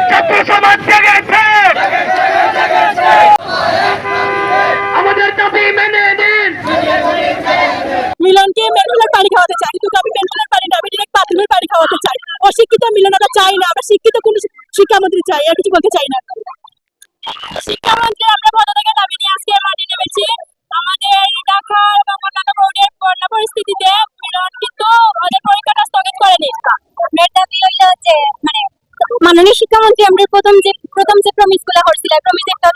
ছাত্র সমাজ জেগেছে, আমাদের দাবি মেনে নিন। মিলনকে মেন্টুলের পানি খাওয়াতে চাই, কিন্তু আমি মেন্টুলের পানি না, আমি ডিরেক্ট বাথরুমের পানি খাওয়াতে চাই। অশিক্ষিত মিলনটা চাই না, আমরা শিক্ষিত কোনো শিক্ষামন্ত্রী চাই, আর কিছু বলতে চাই না। শিক্ষামন্ত্রী আমরা পদ থেকে দাবি নিয়ে আজকে মাঠে নেমেছি। আমাদের ঢাকা এবং অন্যান্য বোর্ডের বন্যা পরিস্থিতিতে মিলন কিন্তু ওদের পরীক্ষাটা স্থগিত করেনি। মেয়ের দাবি হইল যে মাননীয় শিক্ষামন্ত্রী আমরা প্রথম যে প্রমিসগুলো করছিল, প্রমিস একটা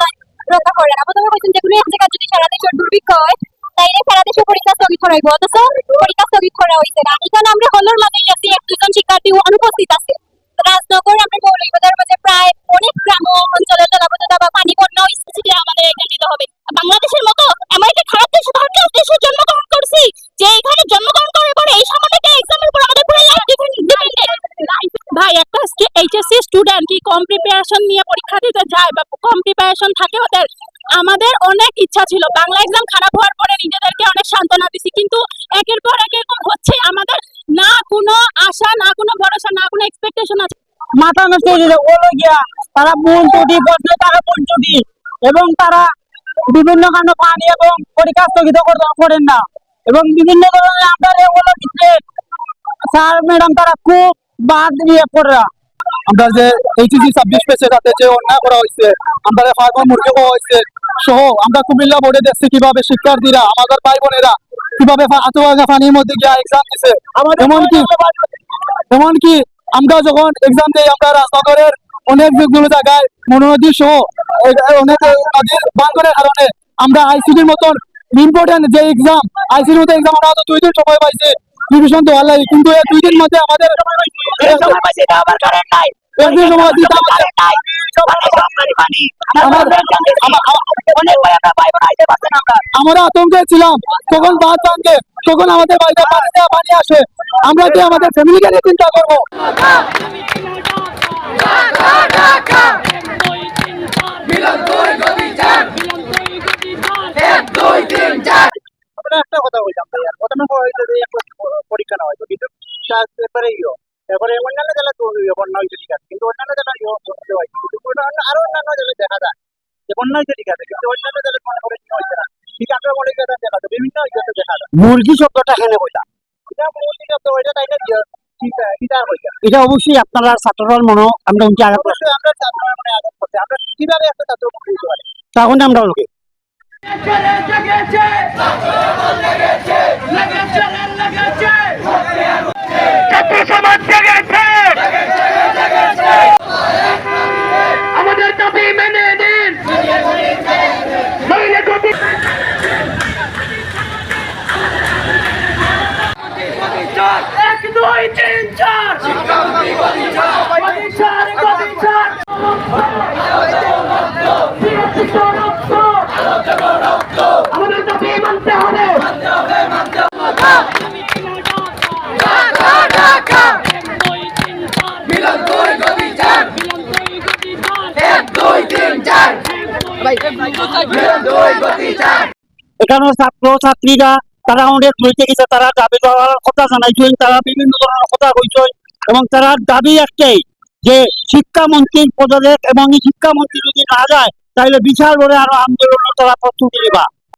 রক্ষা করে না। প্রথমে বলছেন যে কোনো এক জায়গায় যদি সারা দেশের দুর্ভিক্ষ হয় তাইলে সারা দেশে পরীক্ষা স্থগিত করা হইব, অথচ পরীক্ষা স্থগিত করা হয়েছে না। এখানে আমরা হলের মাঝে গেছি, 1-2 জন শিক্ষার্থী অনুপস্থিত আছে। রাজনগর আমরা মৌলিকবাজার মাঝে প্রায় অনেক গ্রাম অঞ্চলে জলাবদ্ধতা বা পানি বন্যা স্থিতি আমাদের এখানে নিতে হবে। বাংলাদেশের মতো এমন একটা খারাপ দেশে জন্মগ্রহণ করছি যে এখানে জন্মগ্রহণ করার পরে এই সামান্য একটা এক্সামের উপর আমাদের পুরো লাইফ ডিপেন্ডেন্ট। ভাই একটা এইচএসসি স্টুডেন্ট কি কম প্রিপারেশন নিয়ে পরীক্ষা দিতে যায় বা কম প্রিপারেশন থাকে ওদের? আমাদের অনেক ইচ্ছা ছিল, বাংলা এক্সাম খারাপ হওয়ার পরে নিজেদেরকে অনেক সান্ত্বনা দিছি, কিন্তু একের পর এক এরকম হচ্ছে। আমাদের না কোনো আশা, না কোনো ভরসা, না কোনো এক্সপেকটেশন আছে। মাথা নষ্ট হয়ে গিয়া তারা মূল ত্রুটি বদলে তারা পঞ্চটি এবং তারা বিভিন্ন কারণে পানি এবং পরীক্ষা স্থগিত করেন না এবং বিভিন্ন ধরনের আমরা এগুলো ক্ষেত্রে স্যার ম্যাডাম তারা খুব বাদ দিয়ে পড়ে। আমরা যে এইচএসসি 26 পেছে তাতে যে অন্যায় করা হয়েছে, আমরা ফার্মা মুরগি খাওয়া হয়েছে সহ আমরা কুমিল্লা বোর্ডে দেখছি কিভাবে শিক্ষার্থীরা আমাদের ভাই বোনেরা কিভাবে আচুয়াগা পানির মধ্যে গিয়ে এক্সাম দিছে। এমনকি আমরা যখন এক্সাম দিই আমরা রাজনগরের অনেক যেগুলো জায়গায় মনোনদী সহ অনেক নদীর বাঁধনের কারণে আমরা আইসিডির মতন ইম্পর্টেন্ট যে এক্সাম, আইসিডির মতো এক্সাম আমরা তো 2 দিন সময় পাইছি রিভিশন দেওয়ার লাগে, কিন্তু এই 2 দিন মধ্যে আমাদের আমরা আতঙ্কে ছিলাম তখন বাদ ভাঙে, তখন আমাদের বাড়িতে পানি আসে, আমরা কি আমাদের ফ্যামিলিকে নিয়ে চিন্তা করবো? একটা কথা বললাম প্রথমে পরীক্ষা না হয়তো কিন্তু তারপরে অন্যান্য জেলা বন্যা হয়েছে ঠিক আছে, কিন্তু অন্যান্য জেলা আরো অন্যান্য জেলায় দেখা যায় যে বন্যা হয়েছে ঠিক আছে, কিন্তু অন্যান্য জেলায় মনে করে হয়েছে না। ঠিক আছে মনে করে দেখা যায় বিভিন্ন দেখা যায়। মুরগি শব্দটা এখানে বইটা এটা মুরগি শব্দ হয়েছে তাই না? এটা অবশ্যই আপনারা ছাত্ররার মনে আমরা অবশ্যই আমরা ছাত্ররা মনে আঘাত করছে। আমরা কিভাবে একটা ছাত্র মুক্তি দিতে পারি তখন আমরা লোকে ছাত্র সমাজ জেগেছে, আমাদের দাবি মেনে নিন। নইলে গতি 1-2-3-4 আমাদের দাবি মানতে হবে। এখানে ছাত্র ছাত্রীরা তারা অনেক লইতে গেছে, তারা দাবি দেওয়ার কথা জানাইছেন, তারা বিভিন্ন ধরনের কথা কইছেন এবং তারা দাবি একটাই যে শিক্ষামন্ত্রীর পদত্যাগ এবং শিক্ষামন্ত্রী যদি না যায় তাহলে বিশাল বড় আরো আন্দোলন তারা প্রস্তুতি নেবা।